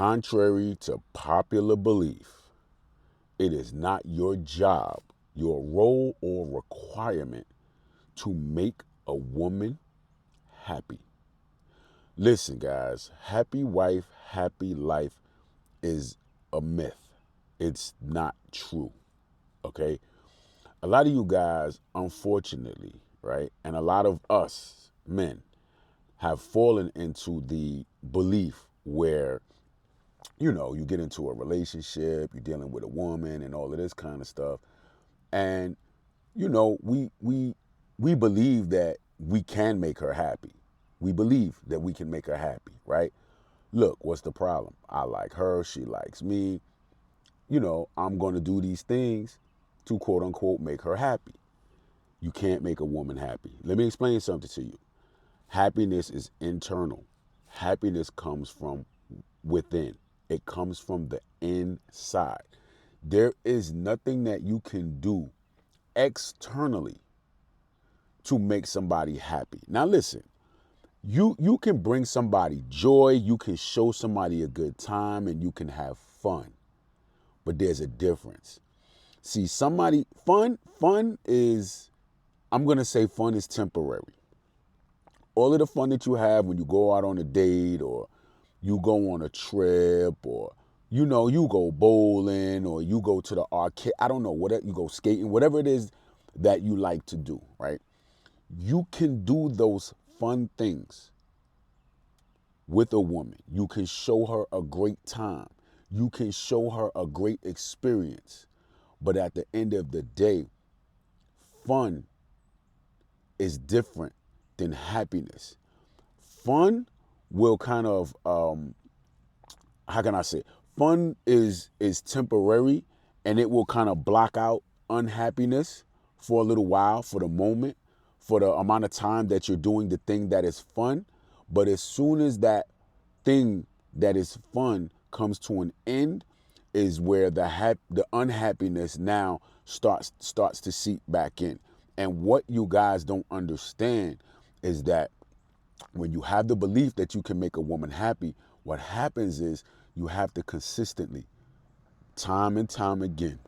Contrary to popular belief, it is not your job, your role or requirement to make a woman happy. Listen, guys, happy wife, happy life is a myth. It's not true, okay? A lot of you guys, unfortunately, right, and a lot of us men have fallen into the belief where, you get into a relationship, you're dealing with a woman and all of this kind of stuff. And, we believe that we can make her happy. We believe that we can make her happy, right? Look, what's the problem? I like her, she likes me. I'm going to do these things to quote unquote make her happy. You can't make a woman happy. Let me explain something to you. Happiness is internal. Happiness comes from within. It comes from the inside. There is nothing that you can do externally to make somebody happy. Now listen, you can bring somebody joy, you can show somebody a good time, and you can have fun. But there's a difference. See, fun is, I'm going to say fun is temporary. All of the fun that you have when you go out on a date, or you go on a trip, or you go bowling, or you go to the arcade, I don't know, whatever, you go skating, whatever it is that you like to do, right? You can do those fun things with a woman. You can show her a great time. You can show her a great experience. But at the end of the day, fun is different than happiness. Fun will kind of, how can I say? Fun is temporary, and it will kind of block out unhappiness for a little while, for the moment, for the amount of time that you're doing the thing that is fun. But as soon as that thing that is fun comes to an end, is where the unhappiness now starts to seep back in. And what you guys don't understand is that when you have the belief that you can make a woman happy, what happens is you have to consistently, time and time again,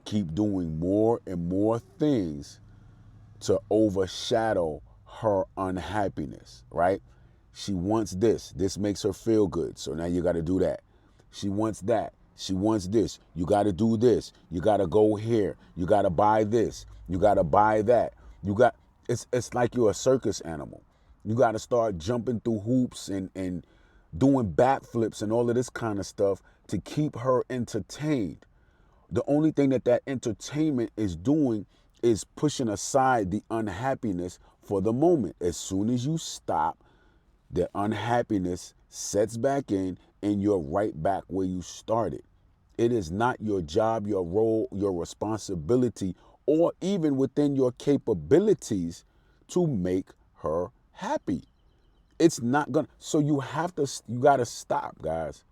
keep doing more and more things to overshadow her unhappiness, right? She wants this. This makes her feel good. So now you got to do that. She wants that. She wants this. You got to do this. You got to go here. You got to buy this. You got to buy that. It's like you're a circus animal. You got to start jumping through hoops and doing backflips and all of this kind of stuff to keep her entertained. The only thing that entertainment is doing is pushing aside the unhappiness for the moment. As soon as you stop, the unhappiness sets back in and you're right back where you started. It is not your job, your role, your responsibility, or even within your capabilities to make her happy. It's not gonna, so you gotta stop, guys.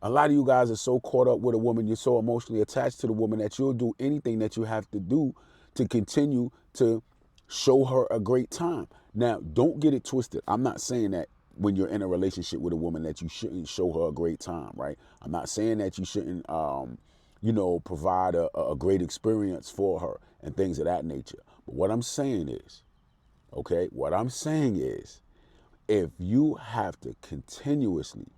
A lot of you guys are so caught up with a woman, you're so emotionally attached to the woman that you'll do anything that you have to do to continue to show her a great time. Now, don't get it twisted. I'm not saying that when you're in a relationship with a woman that you shouldn't show her a great time, right? I'm not saying that you shouldn't, provide a great experience for her and things of that nature. But what I'm saying is, if you have to continuously,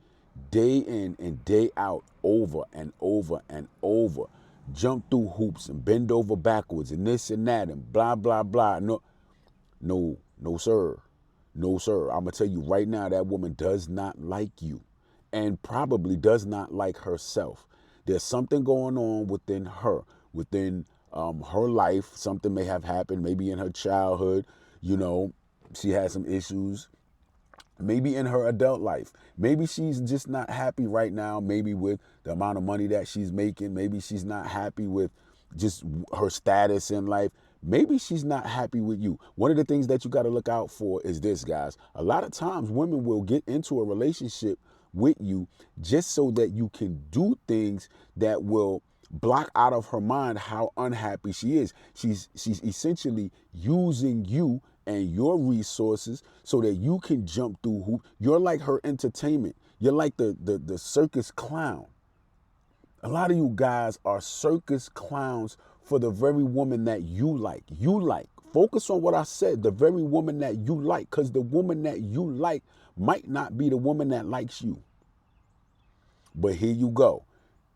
day in and day out, over and over and over, jump through hoops and bend over backwards and this and that and blah, blah, blah. No, sir. No, sir. I'm going to tell you right now, that woman does not like you and probably does not like herself. There's something going on within her, within her life. Something may have happened, maybe in her childhood. She has some issues. Maybe in her adult life. Maybe she's just not happy right now, maybe with the amount of money that she's making. Maybe she's not happy with just her status in life. Maybe she's not happy with you. One of the things that you got to look out for is this, guys. A lot of times women will get into a relationship with you just so that you can do things that will block out of her mind how unhappy she is. She's essentially using you and your resources so that you can jump through hoops. You're like her entertainment. You're like the circus clown. A lot of you guys are circus clowns for the very woman that you like. You like. Focus on what I said, the very woman that you like, because the woman that you like might not be the woman that likes you. But here you go,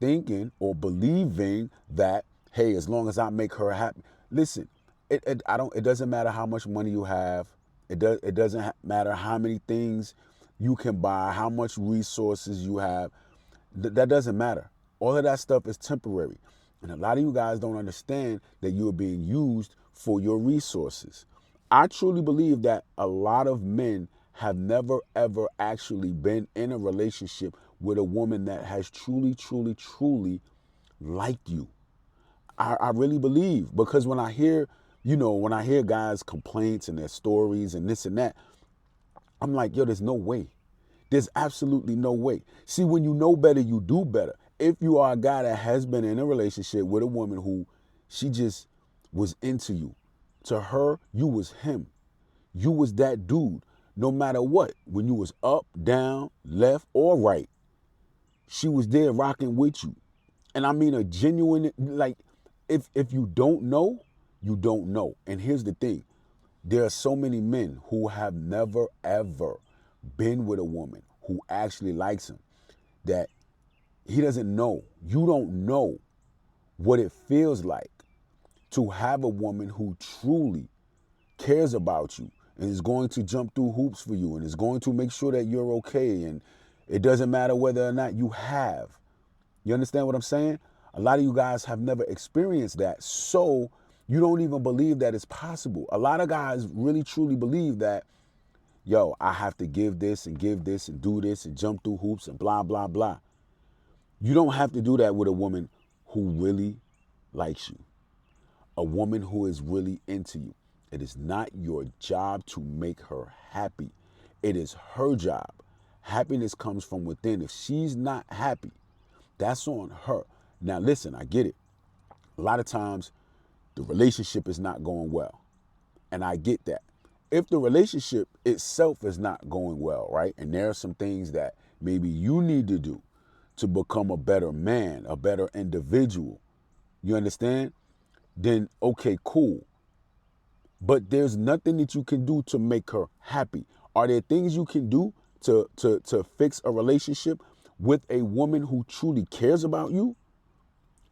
thinking or believing that, hey, as long as I make her happy. Listen, it doesn't matter how much money you have. It doesn't matter how many things you can buy, how much resources you have. That doesn't matter. All of that stuff is temporary. And a lot of you guys don't understand that you're being used for your resources. I truly believe that a lot of men have never, ever actually been in a relationship with a woman that has truly, truly, truly liked you. I really believe, because when I hear, when I hear guys' complaints and their stories and this and that, I'm like, yo, there's no way. There's absolutely no way. See, when you know better, you do better. If you are a guy that has been in a relationship with a woman who she just was into you, to her, you was him. You was that dude. No matter what, when you was up, down, left, or right, she was there rocking with you. And I mean a genuine, like, if you don't know, you don't know. And here's the thing. There are so many men who have never, ever been with a woman who actually likes him that he doesn't know. You don't know what it feels like to have a woman who truly cares about you and is going to jump through hoops for you and is going to make sure that you're okay. And it doesn't matter whether or not you have. You understand what I'm saying? A lot of you guys have never experienced that. So you don't even believe that it's possible. A lot of guys really truly believe that, yo, I have to give this and do this and jump through hoops and blah, blah, blah. You don't have to do that with a woman who really likes you, a woman who is really into you. It is not your job to make her happy. It is her job. Happiness comes from within. If she's not happy, that's on her. Now, listen, I get it. A lot of times, the relationship is not going well. And I get that. If the relationship itself is not going well, right? And there are some things that maybe you need to do to become a better man, a better individual. You understand? Then, okay, cool. But there's nothing that you can do to make her happy. Are there things you can do to fix a relationship with a woman who truly cares about you?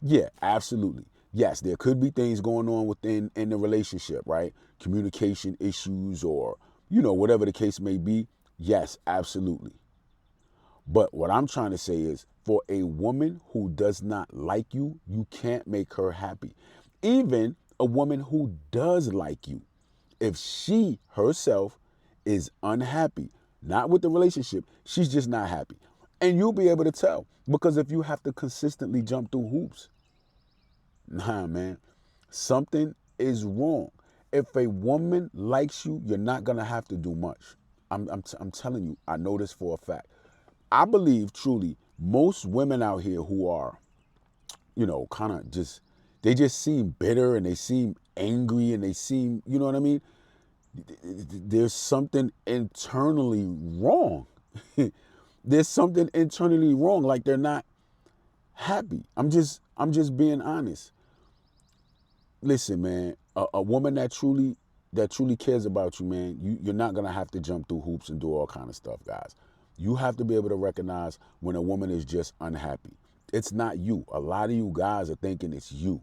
Yeah, absolutely. Yes, there could be things going on in the relationship, right? Communication issues or, whatever the case may be. Yes, absolutely. But what I'm trying to say is, for a woman who does not like you, you can't make her happy. Even a woman who does like you, if she herself is unhappy, not with the relationship, she's just not happy. And you'll be able to tell, because if you have to consistently jump through hoops, nah, man, something is wrong. If a woman likes you, you're not going to have to do much. I'm telling you, I know this for a fact. I believe truly most women out here who are, kind of they just seem bitter and they seem angry and they seem, you know what I mean? There's something internally wrong. There's something internally wrong. Like they're not happy. I'm just being honest. Listen, man, a woman that truly cares about you, man, you're not gonna have to jump through hoops and do all kind of stuff, guys. You have to be able to recognize when a woman is just unhappy. It's not you. A lot of you guys are thinking it's you.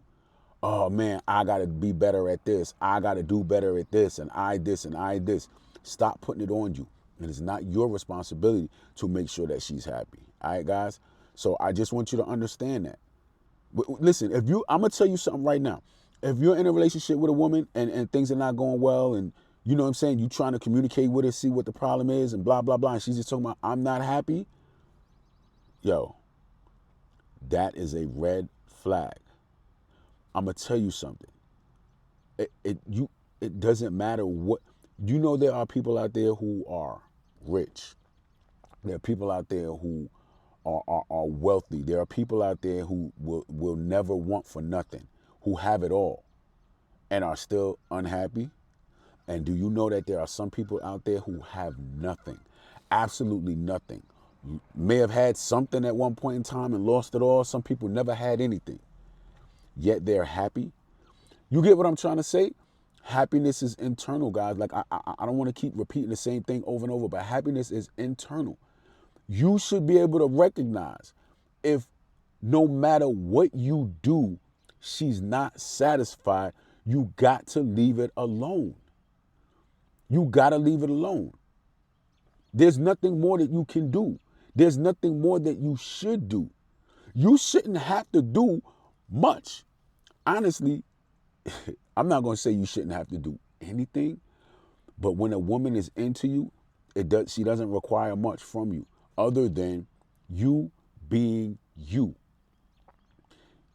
Oh man, I gotta be better at this. I gotta do better at this, and I this and I this. Stop putting it on you. And it's not your responsibility to make sure that she's happy. All right, guys? So I just want you to understand that. Listen, I'm gonna tell you something right now. If you're in a relationship with a woman and things are not going well, and you know what I'm saying, you trying to communicate with her, see what the problem is, and blah, blah, blah, and she's just talking about, I'm not happy, yo, that is a red flag. I'm gonna tell you something. It doesn't matter what, there are people out there who are rich. There are people out there who are wealthy. There are people out there who will never want for nothing, who have it all and are still unhappy. And do you know that there are some people out there who have nothing, absolutely nothing? You may have had something at one point in time and lost it all. Some people never had anything, yet they're happy. You get what I'm trying to say? Happiness is internal, guys. Like, I don't want to keep repeating the same thing over and over, but happiness is internal. You should be able to recognize if no matter what you do, she's not satisfied, you got to leave it alone. You got to leave it alone. There's nothing more that you can do. There's nothing more that you should do. You shouldn't have to do much. Honestly, I'm not going to say you shouldn't have to do anything, but when a woman is into you, she doesn't require much from you other than you being you.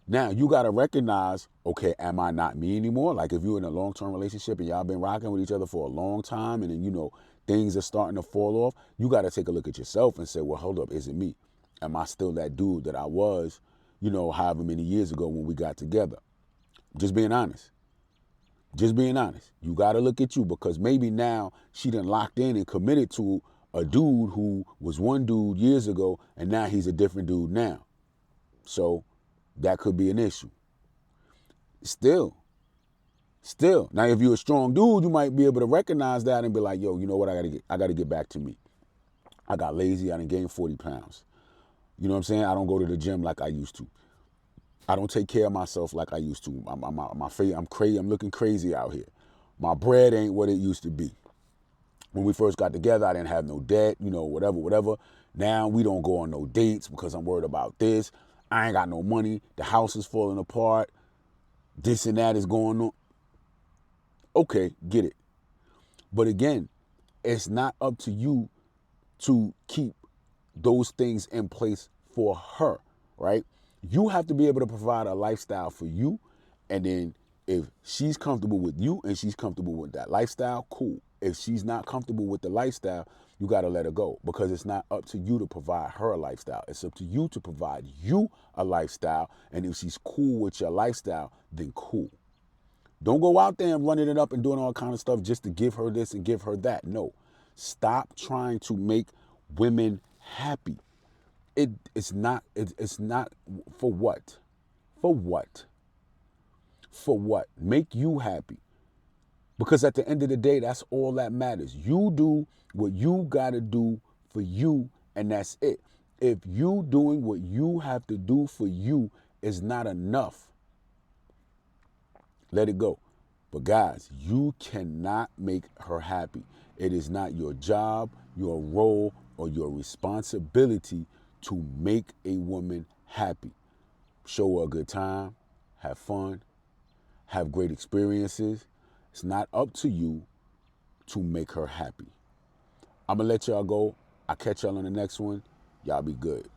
Now, you got to recognize, okay, am I not me anymore? Like, if you're in a long-term relationship and y'all been rocking with each other for a long time and then, things are starting to fall off, you got to take a look at yourself and say, well, hold up, is it me? Am I still that dude that I was, however many years ago when we got together? Just being honest. Just being honest. You got to look at you, because maybe now she done locked in and committed to a dude who was one dude years ago and now he's a different dude now. So that could be an issue. Still. Now, if you're a strong dude, you might be able to recognize that and be like, yo, you know what? I gotta get back to me. I got lazy. I done gained 40 pounds. You know what I'm saying? I don't go to the gym like I used to. I don't take care of myself like I used to. I'm crazy. I'm looking crazy out here. My bread ain't what it used to be. When we first got together, I didn't have no debt, whatever. Now we don't go on no dates because I'm worried about this. I ain't got no money. The house is falling apart. This and that is going on. Okay, get it. But again, it's not up to you to keep those things in place for her, right? You have to be able to provide a lifestyle for you. And then if she's comfortable with you and she's comfortable with that lifestyle, cool. If she's not comfortable with the lifestyle, you got to let her go, because it's not up to you to provide her a lifestyle. It's up to you to provide you a lifestyle. And if she's cool with your lifestyle, then cool. Don't go out there and running it up and doing all kind of stuff just to give her this and give her that. No. Stop trying to make women happy. It's not for what? For what? For what? Make you happy. Because at the end of the day, that's all that matters. You do what you got to do for you, and that's it. If you doing what you have to do for you is not enough, let it go. But guys, you cannot make her happy. It is not your job, your role, or your responsibility to make a woman happy. Show her a good time, have fun, have great experiences. It's not up to you to make her happy. I'm going to let y'all go. I'll catch y'all on the next one. Y'all be good.